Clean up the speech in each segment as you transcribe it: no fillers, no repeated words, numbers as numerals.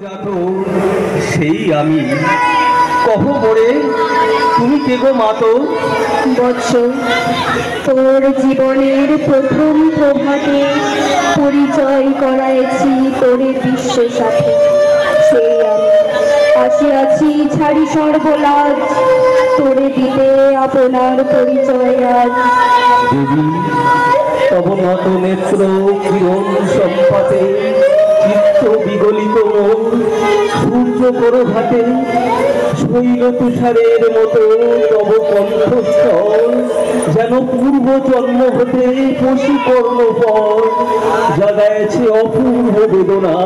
যাতো সেই আমি কহ মোরে তুমি কে গো মাতো বৎস, তোর জীবনের প্রথম প্রভাতে পরিচয় করাইছি তোরে বিশ্বের সাথে। সেই আমি আসিয়াছি ছাড়ি সর্বলাজ, তোরে দিতে আপনার পরিচয় আজ। দেবী তব নত নেত্র কিরণ সম্পাতে চিত্ত বিগলিত মন সূর্য প্রভাতে শৈল তুষারের মতো তব কণ্ঠস্বর যেন পূর্ব জন্ম হতে পশু কর্ণপর জাগাইছে অপূর্ব বেদনা।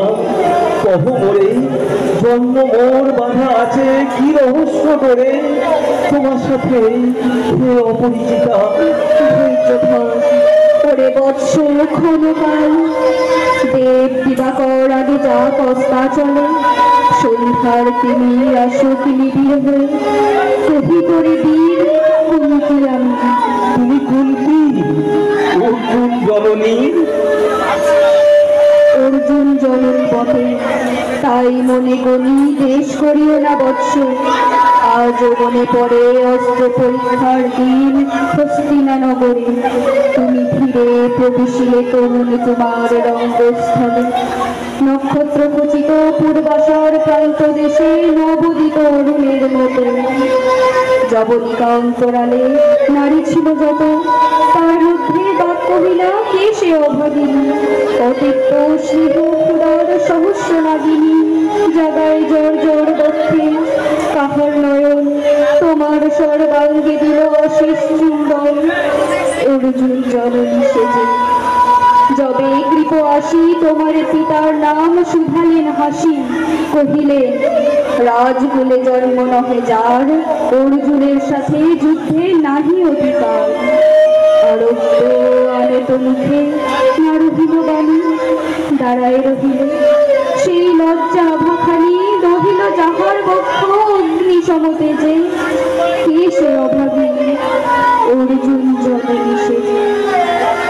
কহ মোরে জন্ম মোর বাধা আছে কি রহস্য করে তোমার সাথে হে অপরিচিতা ওরে বৎস ক্ষণকাল দেব দিবাকর আগে যা কস্তা চলে, সন্ধ্যার তিনি আসুক নিবিড় হয়ে কবি করে বীর কুন্তি আমি। তুমি কুন্তি অর্জুন জননী? অর্জুন জননী বটে, তাই মনে গণি দেশ করিও না বৎস। আজও মনে পড়ে অস্ত্র পরীক্ষার দিন হস্তিনা নগরে, তুমি ফিরে প্রবেশিলে তরুণ তোমার রঙ্গস্থলে। নক্ষত্র খচিত পূর্বাশার প্রান্ত দেশে নবদিত অরুণের মতো। জবনিকা অন্তরালে নারী ছিল যত, তার মধ্যে বাক্য বিনা কে সে অভাগিনী। অতিক্ত স্নেহ ক্ষুদার সহস্র নাগিনী, জাগায় জোর জোর দক্ষে কাহার নয়ন তোমার সর্বাঙ্গে দিল অশেষ চুম্বন। অর্জুন জননী সেজে যবে কৃপ আসি তোমার পিতার নাম শুধালেন হাসি, কহিলেন রাজকুলে জন্ম নহে যার, অর্জুনের সাথে যুদ্ধে নাহি অধিকার। আরব্য আনত মুখে না রহিল বাণী, দাঁড়ায় রহিল সেই লজ্জা আভাখানি। রহিল যাহার বক্ষ অগ্নি সমতেজে, কে সে অভাগিনী অর্জুন জননী সেজে।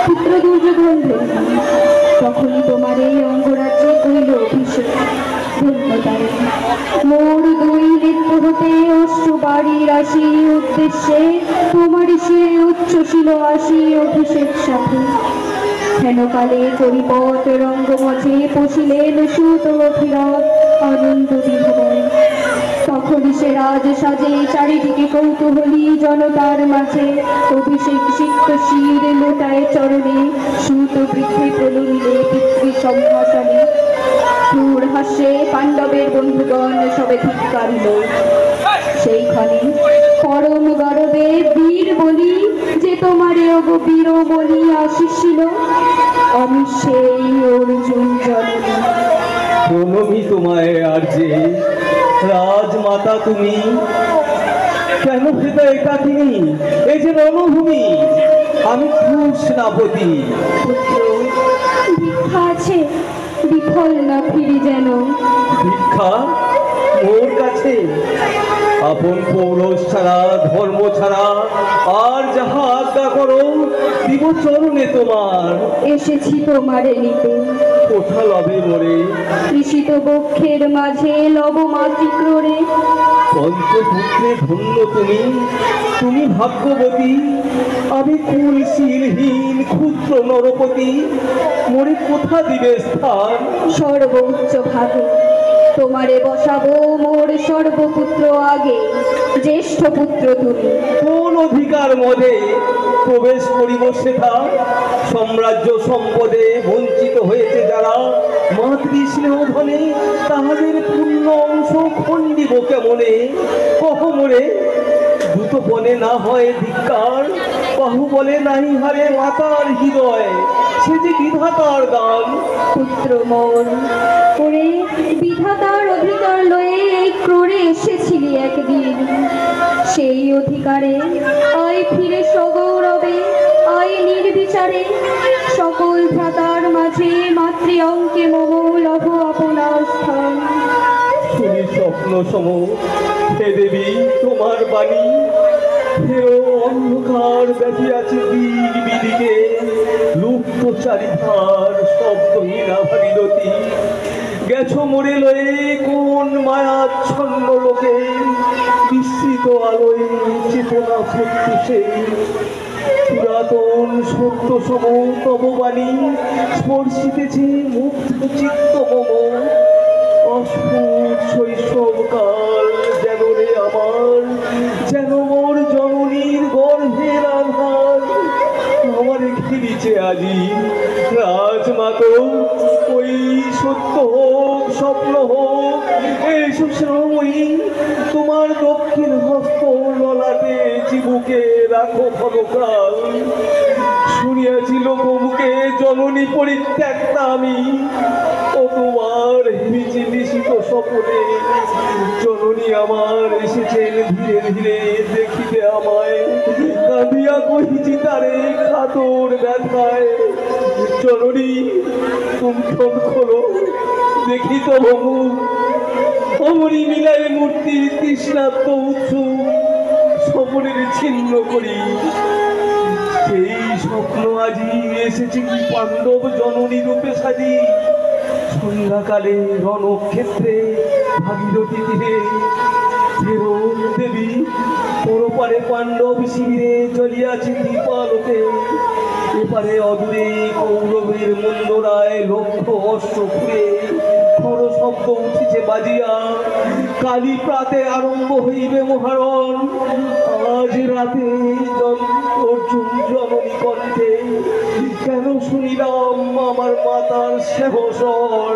পুত্র দুর্যোধন ধন্য, তখনই তোমার এই অঙ্গরাজ্যে কইল অভিষেক। ধন্যতারে মোর দুই নেত্র হতে অশ্রু বাড়ির আসি উদ্দেশ্যে, তোমার সে উচ্চশীল আসি অভিষেক সাথে। হেনকালে করিপট রঙ্গমঠে পশিলেন সুত অভিরথ অনন্ত বিভবন। তখনই সে রাজ সাজে চারিদিকে কৌতূহলী জনতার মাঝে, অভিষেক সিক্ত শির লোটায় চরণে সুত বৃদ্ধে প্রলমিলে পিতৃ সম্ভাষণে। ক্রূর হাস্যে পাণ্ডবের বন্ধুগণ সবে ধিক্কারিল। সেইখানে পরম গর্বে বীর বলি যে তোমারে ওগো বীরমণি আসিছিল, আমি সেই অর্জুন জননী। প্রণমী তোমায় আর যে রাজমাতা তুমি, কেন হৃদয় কাটিনি এই যে রণভূমি, আমি খুব সেনাপতি। পুত্র ভিক্ষা আছে, বিফল না ফিরি যেন। ভিক্ষা ওর কাছে? আপন পৌরষ ছাড়া ধর্ম ছাড়া আর যাহা আজ্ঞা করো দিব চরণে তোমার। এসেছি তোমারে নিতে, কোথা লবে মোরে? কৃষিত বক্ষের মাঝে লব মাতৃক্রোড়ে। পঞ্চপুত্রে ধন্য তুমি, তুমি ভাগ্যবতী, আমি কুলশীলহীন ক্ষুদ্র নরপতি। মোরে কোথা দিবে স্থান? সর্বোচ্চ ভাগে তোমারে বসাবো মোর সর্বপুত্র আগে, জ্যেষ্ঠ পুত্র তুমি। কোন অধিকার মদে প্রবেশ করিব সেথা? সাম্রাজ্য সম্পদে বঞ্চিত হয়েছে যারা, মাতৃস্নেহ ধনে তাহাদের পূর্ণ অংশ খণ্ডিব কেমনে? কহ মোরে দ্রুত বনে না হয় ধিক্কার, বাহু বলে নাহি হারে মাতার হৃদয়, সে যে বিধাতার দান। পুত্র মোর করে বিধাতার অধিকার লয়ে এই ক্রোড়ে এসেছিলি একদিন। সেই অধিকারে আয় ফিরে সগৌরবে, আয় নির্বিচারে। সকল ভ্রাতার মাঝে মাতৃ অঙ্কে মম লভ আপনার স্থান। শুনি স্বপ্ন সম হে দেবী তোমার বাণী, হেও অন্ধকার ব্যাপিয়াছে দিক বিদিকে, লুপ্ত চারিধার শব্দহীনা ভাগীরথী। গেছো মোরে লয়ে কোন মায়াচ্ছন্ন লোকে, বিস্মৃত আলোয় চেতনা প্রত্যুষে পুরাতন সত্য সম তব বাণী স্পর্শিতেছে মুগ্ধ চিত্ত মম। অস্ফুট শৈশবকাল যেন রে আমার, যেন মোর জননীর গর্ভের আধার আমার ঘিরিছে আজি। রাজমাতো ওই সত্য হোক স্বপ্ন হোক, এই সুশ্রময়ী তোমার দক্ষিণ হস্ত ললাটে চিবুকে রাখো ক্ষণকাল। শুনিয়াছি লোকমুখে জননী পরিত্যক্তা আমি, ও তোমার নিচে নিশিত স্বপনে জননী আমার এসেছেন ধীরে ধীরে দেখিতে আমায়। কাঁদিয়া কহিছি তারে কাতর ব্যথায়, জননী তুমি ঠোঁট খোলো দেখি তো বহু অমরি মিলায় মূর্তির তৃষ্ণাত্ম উৎসুক স্বপনের ছিন্ন করি। সেই স্বপ্ন আজি এসেছে কি পাণ্ডব জননী রূপে সাজি। সন্ধ্যাকালে রণক্ষেত্রে ভাগীরথী তীরে ফেরত দেবী পরপারে পাণ্ডব শিবিরে জ্বলিয়াছে দীপালোকে। এপারে অদূরে কৌরবের মন্দরায় লক্ষ অশ্ব ঘুরে খর শব্দ উঠিছে বাজিয়া। কালী প্রাতে আরম্ভ হইবে মহারণ, আজ রাতে অর্জুন জননী কণ্ঠে কেন শুনিলাম আমার মাতার সেবসর।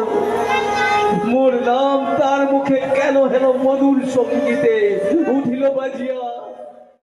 মোর নাম তার মুখে কেন হেন মধুর সঙ্গীতে উঠিল বাজিয়া।